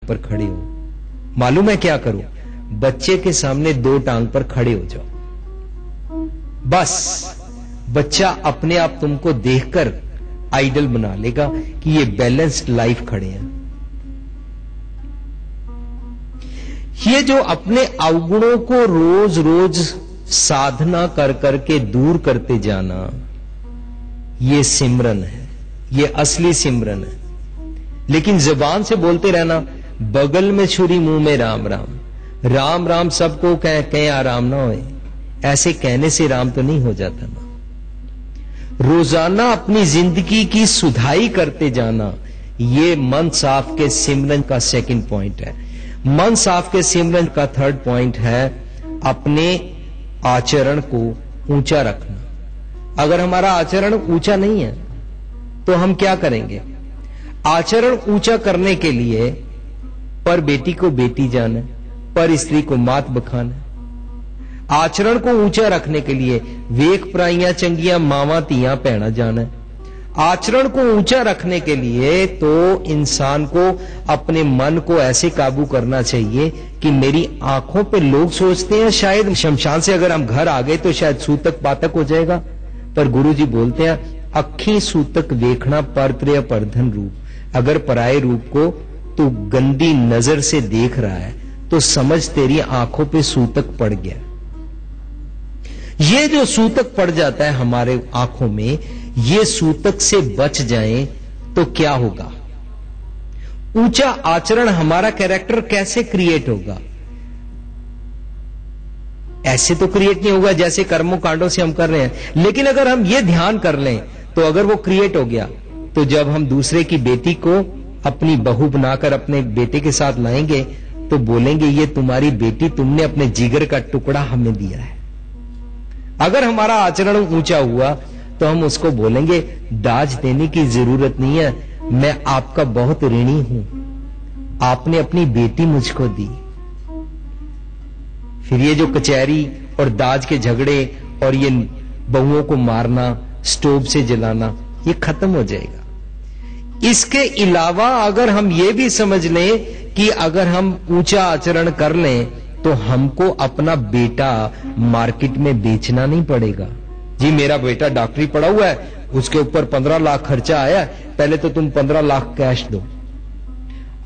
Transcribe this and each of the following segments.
पर खड़े हो। मालूम है क्या करो? बच्चे के सामने 2 टांग पर खड़े हो जाओ, बस बच्चा अपने आप तुमको देखकर आइडल बना लेगा कि ये बैलेंस्ड लाइफ खड़े हैं। ये जो अपने अवगुणों को रोज रोज साधना कर करके दूर करते जाना, ये सिमरन है, ये असली सिमरन है। लेकिन जुबान से बोलते रहना, बगल में छुरी मुंह में राम राम, राम राम सबको कहें आराम ना होए, ऐसे कहने से राम तो नहीं हो जाता ना। रोजाना अपनी जिंदगी की सुधाई करते जाना, ये मन साफ के सिमरन का सेकंड पॉइंट है। मन साफ के सिमरन का थर्ड पॉइंट है अपने आचरण को ऊंचा रखना। अगर हमारा आचरण ऊंचा नहीं है तो हम क्या करेंगे? आचरण ऊंचा करने के लिए पर बेटी को बेटी जाना, पर स्त्री को मात बखाना। आचरण को ऊंचा रखने के लिए वेख पराइयां चंगियां मावां तियां भैणा जाना। आचरण को ऊंचा रखने के लिए तो इंसान को अपने मन को ऐसे काबू करना चाहिए कि मेरी आंखों पे लोग सोचते हैं शायद शमशान से अगर हम घर आ गए तो शायद सूतक पातक हो जाएगा, पर गुरुजी बोलते हैं अखी सूतक देखना परप्रिय परधन रूप। अगर पराये रूप को तू गंदी नजर से देख रहा है तो समझ तेरी आंखों पे सूतक पड़ गया। ये जो सूतक पड़ जाता है हमारे आंखों में, ये सूतक से बच जाएं तो क्या होगा? ऊंचा आचरण हमारा कैरेक्टर कैसे क्रिएट होगा? ऐसे तो क्रिएट नहीं होगा जैसे कर्मों कांडों से हम कर रहे हैं। लेकिन अगर हम ये ध्यान कर लें तो अगर वो क्रिएट हो गया तो जब हम दूसरे की बेटी को अपनी बहू बनाकर अपने बेटे के साथ लाएंगे तो बोलेंगे ये तुम्हारी बेटी, तुमने अपने जिगर का टुकड़ा हमें दिया है। अगर हमारा आचरण ऊंचा हुआ तो हम उसको बोलेंगे दाज देने की जरूरत नहीं है, मैं आपका बहुत ऋणी हूं, आपने अपनी बेटी मुझको दी। फिर ये जो कचहरी और दाज के झगड़े और ये बहुओं को मारना, स्टोव से जलाना, ये खत्म हो जाएगा। इसके अलावा अगर हम ये भी समझ लें कि अगर हम ऊंचा आचरण कर लें तो हमको अपना बेटा मार्केट में बेचना नहीं पड़ेगा। जी मेरा बेटा डॉक्टरी पढ़ा हुआ है, उसके ऊपर 15 लाख खर्चा आया, पहले तो तुम 15 लाख कैश दो।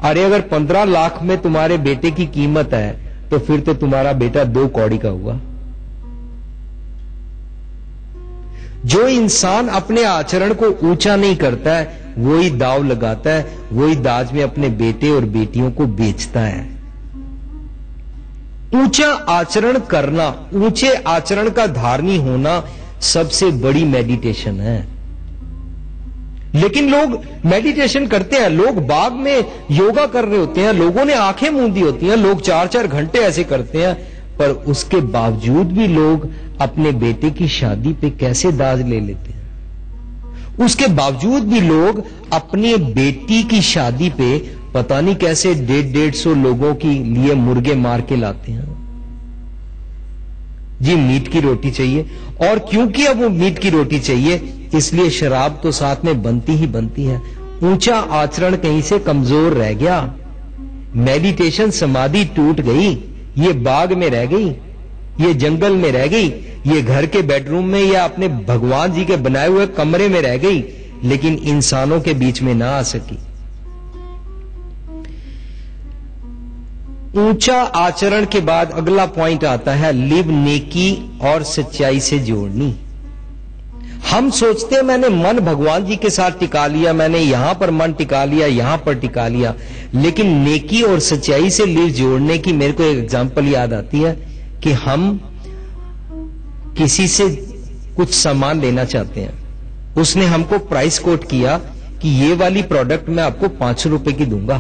अरे अगर 15 लाख में तुम्हारे बेटे की कीमत है तो फिर तो तुम्हारा बेटा 2 कौड़ी का हुआ। जो इंसान अपने आचरण को ऊंचा नहीं करता है वही दाव लगाता है, वही दाज में अपने बेटे और बेटियों को बेचता है। ऊंचा आचरण करना, ऊंचे आचरण का धारणी होना सबसे बड़ी मेडिटेशन है। लेकिन लोग मेडिटेशन करते हैं, लोग बाग में योगा कर रहे होते हैं, लोगों ने आंखें मूंदी होती हैं, लोग 4-4 घंटे ऐसे करते हैं, पर उसके बावजूद भी लोग अपने बेटे की शादी पे कैसे दाज ले लेते हैं। उसके बावजूद भी लोग अपनी बेटी की शादी पे पता नहीं कैसे 150-150 लोगों के लिए मुर्गे मार के लाते हैं। जी मीट की रोटी चाहिए, और क्योंकि अब वो मीट की रोटी चाहिए इसलिए शराब तो साथ में बनती ही बनती है। ऊंचा आचरण कहीं से कमजोर रह गया, मेडिटेशन समाधि टूट गई, ये बाग में रह गई, ये जंगल में रह गई, ये घर के बेडरूम में या अपने भगवान जी के बनाए हुए कमरे में रह गई, लेकिन इंसानों के बीच में ना आ सकी। ऊंचा आचरण के बाद अगला पॉइंट आता है लिव नेकी और सच्चाई से जोड़नी। हम सोचते हैं मैंने मन भगवान जी के साथ टिका लिया, मैंने यहां पर मन टिका लिया, यहां पर टिका लिया, लेकिन नेकी और सच्चाई से लिव जोड़ने की मेरे को एक एग्जांपल याद आती है कि हम किसी से कुछ सामान लेना चाहते हैं, उसने हमको प्राइस कोट किया कि ये वाली प्रोडक्ट मैं आपको 500 रुपए की दूंगा,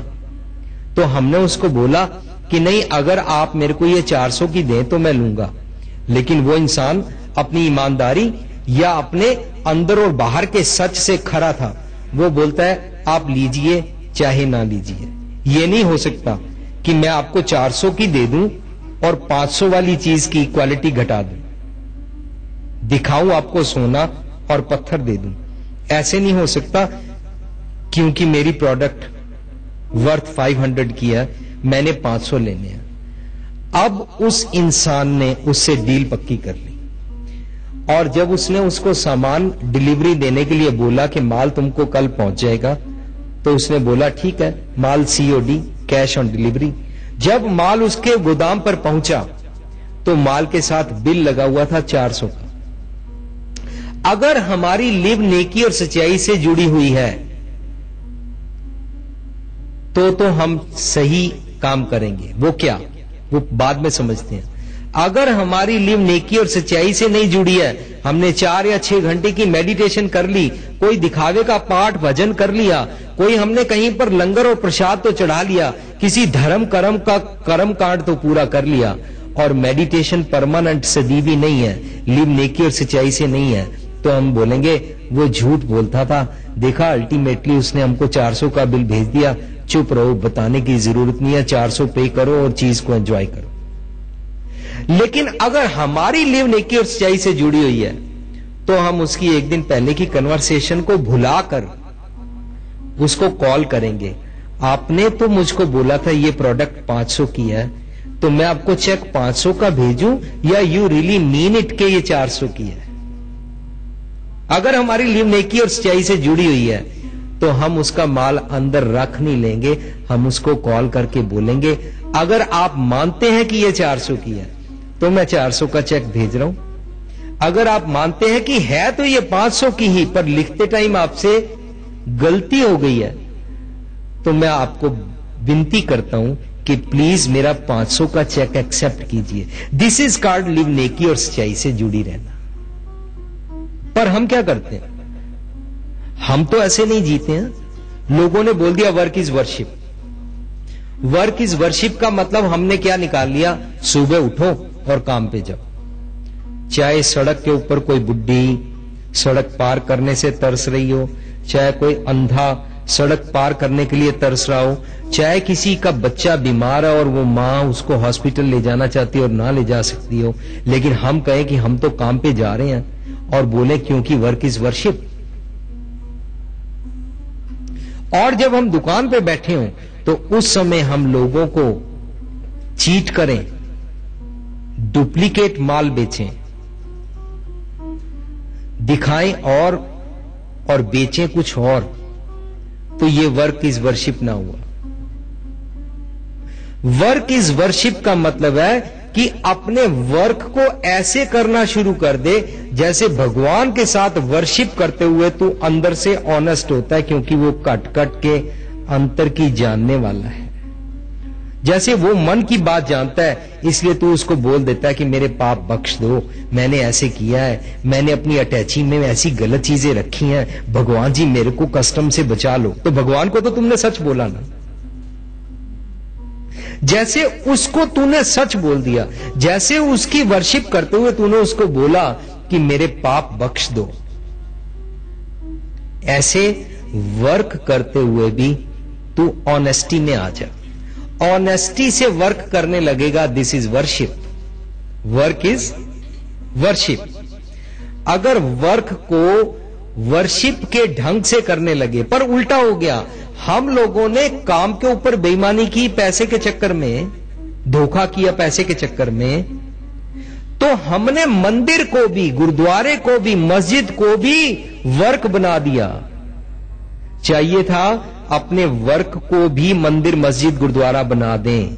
तो हमने उसको बोला कि नहीं अगर आप मेरे को ये 400 की दें तो मैं लूंगा। लेकिन वो इंसान अपनी ईमानदारी या अपने अंदर और बाहर के सच से खरा था, वो बोलता है आप लीजिए चाहे ना लीजिए। ये नहीं हो सकता कि मैं आपको 400 की दे दूं और 500 वाली चीज की क्वालिटी घटा दूं, दिखाऊं आपको सोना और पत्थर दे दूं। ऐसे नहीं हो सकता, क्योंकि मेरी प्रोडक्ट वर्थ 500 की है, मैंने 500 लेने हैं। अब उस इंसान ने उससे डील पक्की कर ली, और जब उसने उसको सामान डिलीवरी देने के लिए बोला कि माल तुमको कल पहुंच जाएगा, तो उसने बोला ठीक है, माल COD, कैश ऑन डिलीवरी। जब माल उसके गोदाम पर पहुंचा तो माल के साथ बिल लगा हुआ था 400 का। अगर हमारी लिव नेकी और सच्चाई से जुड़ी हुई है तो हम सही काम करेंगे। वो क्या, वो बाद में समझते हैं। अगर हमारी लिव नेकी और सच्चाई से नहीं जुड़ी है, हमने 4 या 6 घंटे की मेडिटेशन कर ली, कोई दिखावे का पाठ भजन कर लिया, कोई हमने कहीं पर लंगर और प्रसाद तो चढ़ा लिया, किसी धर्म कर्म का कर्म कांड तो पूरा कर लिया, और मेडिटेशन परमानेंट सदीवी नहीं है, लिव नेकी और सच्चाई से नहीं है, तो हम बोलेंगे वो झूठ बोलता था, देखा अल्टीमेटली उसने हमको 400 का बिल भेज दिया, चुप रहो, बताने की जरूरत नहीं है, 400 पे करो और चीज को एंजॉय करो। लेकिन अगर हमारी लिव नेकी और सच्चाई से जुड़ी हुई है तो हम उसकी एक दिन पहले की कन्वर्सेशन को भुलाकर उसको कॉल करेंगे। आपने तो मुझको बोला था ये प्रोडक्ट 500 की है, तो मैं आपको चेक 500 का भेजूं या यू रियली मीन इट के ये 400 की है? अगर हमारी लिव नेकी और सच्चाई से जुड़ी हुई है तो हम उसका माल अंदर रख नहीं लेंगे, हम उसको कॉल करके बोलेंगे अगर आप मानते हैं कि ये 400 की है तो मैं 400 का चेक भेज रहा हूं। अगर आप मानते हैं कि है तो ये 500 की ही, पर लिखते टाइम आपसे गलती हो गई है, तो मैं आपको विनती करता हूं कि प्लीज मेरा 500 का चेक एक्सेप्ट कीजिए। दिस इज कॉल्ड लिव नेकी और सच्चाई से जुड़ी रहना। पर हम क्या करते हैं, हम तो ऐसे नहीं जीते हैं। लोगों ने बोल दिया work is worship. Work is worship का मतलब हमने क्या निकाल लिया, सुबह उठो और काम पे जाओ। चाहे सड़क के ऊपर कोई बुड्ढी सड़क पार करने से तरस रही हो, चाहे कोई अंधा सड़क पार करने के लिए तरस रहा हो, चाहे किसी का बच्चा बीमार है और वो मां उसको हॉस्पिटल ले जाना चाहती है और ना ले जा सकती हो, लेकिन हम कहें कि हम तो काम पे जा रहे हैं और बोले क्योंकि वर्क इज वर्शिप। और जब हम दुकान पे बैठे हों तो उस समय हम लोगों को चीट करें, डुप्लीकेट माल बेचें, दिखाएं और बेचें कुछ और, तो ये वर्क इज वर्शिप ना हुआ। वर्क इज वर्शिप का मतलब है कि अपने वर्क को ऐसे करना शुरू कर दे जैसे भगवान के साथ वर्शिप करते हुए तू अंदर से ऑनेस्ट होता है, क्योंकि वो कट कट के अंतर की जानने वाला है। जैसे वो मन की बात जानता है, इसलिए तू उसको बोल देता है कि मेरे पाप बख्श दो, मैंने ऐसे किया है, मैंने अपनी अटैची में ऐसी गलत चीजें रखी हैं, भगवान जी मेरे को कस्टम से बचा लो। तो भगवान को तो तुमने सच बोला ना। जैसे उसको तूने सच बोल दिया, जैसे उसकी वर्शिप करते हुए तूने उसको बोला कि मेरे पाप बख्श दो, ऐसे वर्क करते हुए भी तू ऑनेस्टी में आ जा। ऑनेस्टी से वर्क करने लगेगा, this is worship. Work is worship. अगर वर्क को वर्शिप के ढंग से करने लगे, पर उल्टा हो गया, हम लोगों ने काम के ऊपर बेईमानी की पैसे के चक्कर में, धोखा किया पैसे के चक्कर में, तो हमने मंदिर को भी, गुरुद्वारे को भी, मस्जिद को भी वर्क बना दिया। चाहिए था अपने वर्क को भी मंदिर मस्जिद गुरुद्वारा बना दें,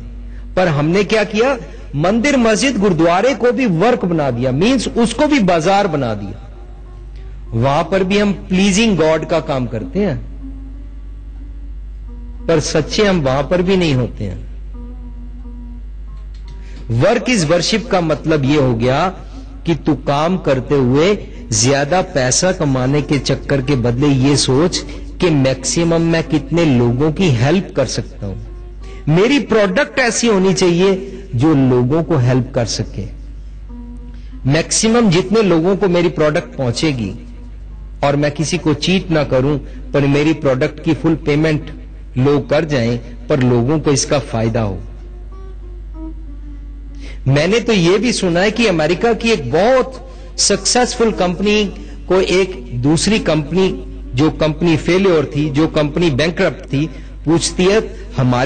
पर हमने क्या किया, मंदिर मस्जिद गुरुद्वारे को भी वर्क बना दिया, मींस उसको भी बाजार बना दिया। वहां पर भी हम प्लीजिंग गॉड का काम करते हैं, पर सच्चे हम वहां पर भी नहीं होते हैं। वर्क इज वर्शिप का मतलब यह हो गया कि तू काम करते हुए ज्यादा पैसा कमाने के चक्कर के बदले ये सोच कि मैक्सिमम मैं कितने लोगों की हेल्प कर सकता हूं। मेरी प्रोडक्ट ऐसी होनी चाहिए जो लोगों को हेल्प कर सके। मैक्सिमम जितने लोगों को मेरी प्रोडक्ट पहुंचेगी, और मैं किसी को चीट ना करूं, पर मेरी प्रोडक्ट की फुल पेमेंट लोग कर जाएं, पर लोगों को इसका फायदा हो। मैंने तो यह भी सुना है कि अमेरिका की एक बहुत सक्सेसफुल कंपनी को एक दूसरी कंपनी, जो कंपनी फेल्योर थी, जो कंपनी बैंकरप्ट थी, पूछती है हमारे